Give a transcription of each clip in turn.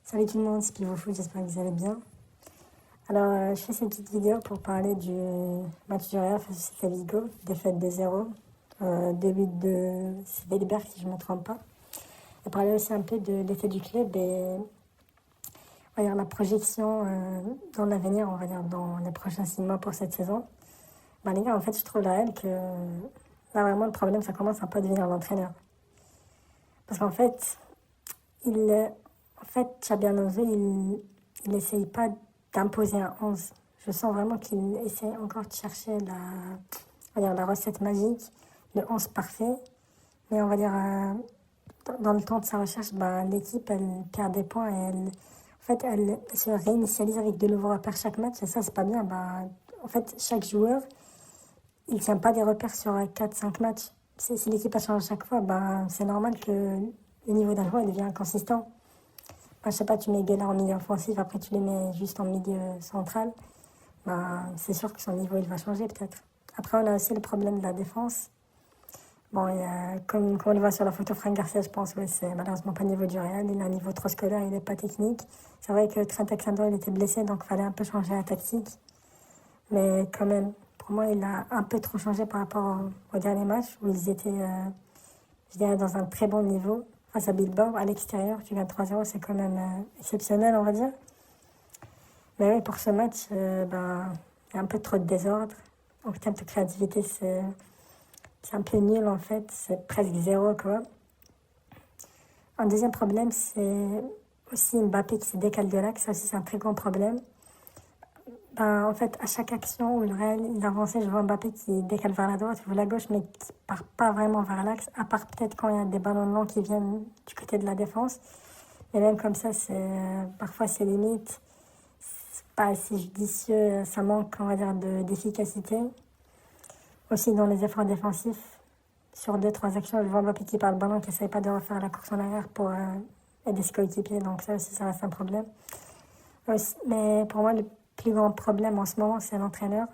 Salut tout le monde, c'est Pivot Foot, j'espère que vous allez bien. Alors, je fais cette petite vidéo pour parler du match du Real face au Celta Vigo, défaite de 0, deux buts de Svelberg si je ne me trompe pas. Et parler aussi un peu de l'état du club et on va dire, la projection dans l'avenir, on va dire dans les prochains 6 mois pour cette saison. Les gars, en fait, je trouve le Real que là vraiment le problème, ça commence un peu à devenir l'entraîneur. Parce qu'en fait, Xabi Alonso, il essaye pas d'imposer un 11. Je sens vraiment qu'il essaye encore de chercher on va dire, la recette magique, le 11 parfait. Mais on va dire, dans le temps de sa recherche, l'équipe, elle perd des points et elle se réinitialise avec de nouveaux repères chaque match. Et ça, c'est pas bien. En fait, chaque joueur, il tient pas des repères sur 4-5 matchs. Si l'équipe a changé à chaque fois, c'est normal que le niveau d'un joueur devient inconsistant. Je sais pas, tu mets Gueulard en milieu offensif, après tu les mets juste en milieu central. C'est sûr que son niveau il va changer peut-être. Après, on a aussi le problème de la défense. Comme on le voit sur la photo, Franck Garcia, je pense, ouais, c'est malheureusement pas le niveau du Real. Il a un niveau trop scolaire, il n'est pas technique. C'est vrai que Trent Alexander, il était blessé, donc il fallait un peu changer la tactique. Mais quand même, pour moi, il a un peu trop changé par rapport au dernier match où ils étaient, je dirais, dans un très bon niveau. Face à Bilbao, à l'extérieur, tu gagnes 3-0, c'est quand même exceptionnel, on va dire. Mais oui, pour ce match, il y a un peu trop de désordre. En termes de créativité, c'est un peu nul en fait, c'est presque zéro quoi. Un deuxième problème, c'est aussi Mbappé qui se décale de l'axe, ça aussi c'est un très grand problème. En fait, à chaque action où le Real il avançait, je vois Mbappé qui décale vers la droite ou la gauche, mais qui part pas vraiment vers l'axe, à part peut-être quand il y a des ballons longs qui viennent du côté de la défense. Mais même comme ça, parfois c'est limite, c'est pas assez judicieux, ça manque, on va dire, d'efficacité. Aussi dans les efforts défensifs, sur 2-3 actions, je vois Mbappé qui part le ballon, qui essaye pas de refaire la course en arrière pour aider ses coéquipiers, donc ça aussi, ça reste un problème. Mais pour moi, le plus grand problème en ce moment, c'est l'entraîneur.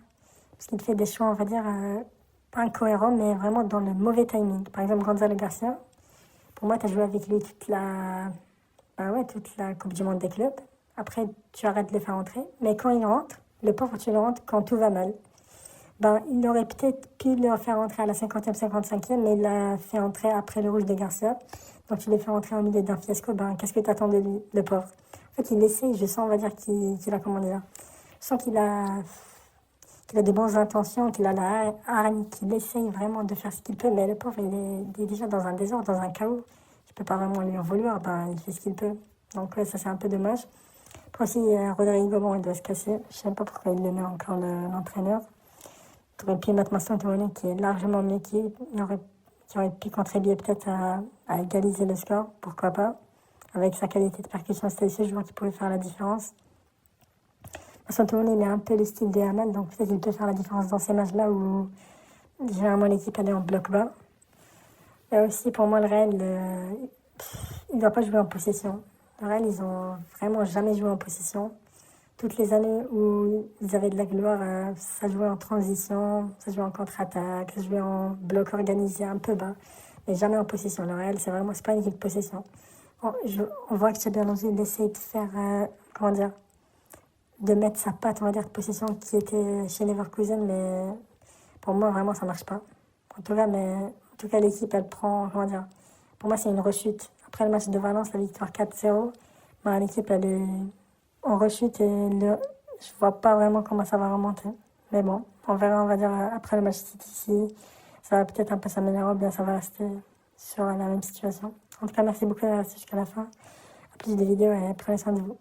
Parce qu'il fait des choix, on va dire, pas incohérents, mais vraiment dans le mauvais timing. Par exemple, Gonzalo Garcia, pour moi, tu as joué avec lui toute la Coupe du Monde des clubs. Après, tu arrêtes de le faire entrer. Mais quand il rentre, le pauvre, tu le rentres quand tout va mal. Il aurait peut-être pu le faire entrer à la 50e, 55e, mais il l'a fait entrer après le rouge de Garcia. Donc, tu le fais entrer au milieu d'un fiasco. Qu'est-ce que tu attends de lui, le pauvre? En fait, il essaie, je sens, on va dire, qu'il a, comment dire, je sens qu'il a de bonnes intentions, qu'il a la hargne, qu'il essaye vraiment de faire ce qu'il peut, mais le pauvre, il est déjà dans un désordre, dans un chaos. Je peux pas vraiment lui en vouloir, il fait ce qu'il peut. Donc, ouais, ça, c'est un peu dommage. Après aussi, Rodrigo, bon, il doit se casser. Je sais pas pourquoi il le met encore l'entraîneur. Tu aurais pu mettre Masson Touré, qui est largement mieux qui aurait pu contribuer peut-être à égaliser le score, pourquoi pas. Avec sa qualité de percussion, c'était ce joueur qui pouvait faire la différence. Masson Touré, il est un peu le style de Yamal, donc peut-être qu'il peut faire la différence dans ces matchs-là où généralement l'équipe elle est en bloc bas. Et aussi, pour moi, le Real, il ne doit pas jouer en possession. Le Real, ils ont vraiment jamais joué en possession. Toutes les années où ils avaient de la gloire, ça jouait en transition, ça jouait en contre-attaque, ça jouait en bloc organisé un peu bas, mais jamais en possession. Le Real, c'est pas une équipe de possession. On voit que Xabi Alonso, il essaie de faire, de mettre sa patte, on va dire, de possession qui était chez Leverkusen, mais pour moi, vraiment, ça marche pas. En tout cas, l'équipe, elle prend, pour moi, c'est une rechute. Après le match de Valence, la victoire 4-0, l'équipe, elle est en rechute et je vois pas vraiment comment ça va remonter. Mais bon, on verra, on va dire, après le match City, si ça va peut-être un peu s'améliorer ou bien ça va rester sur la même situation. En tout cas, merci beaucoup d'être resté jusqu'à la fin. À plus de vidéos et prenez soin de vous.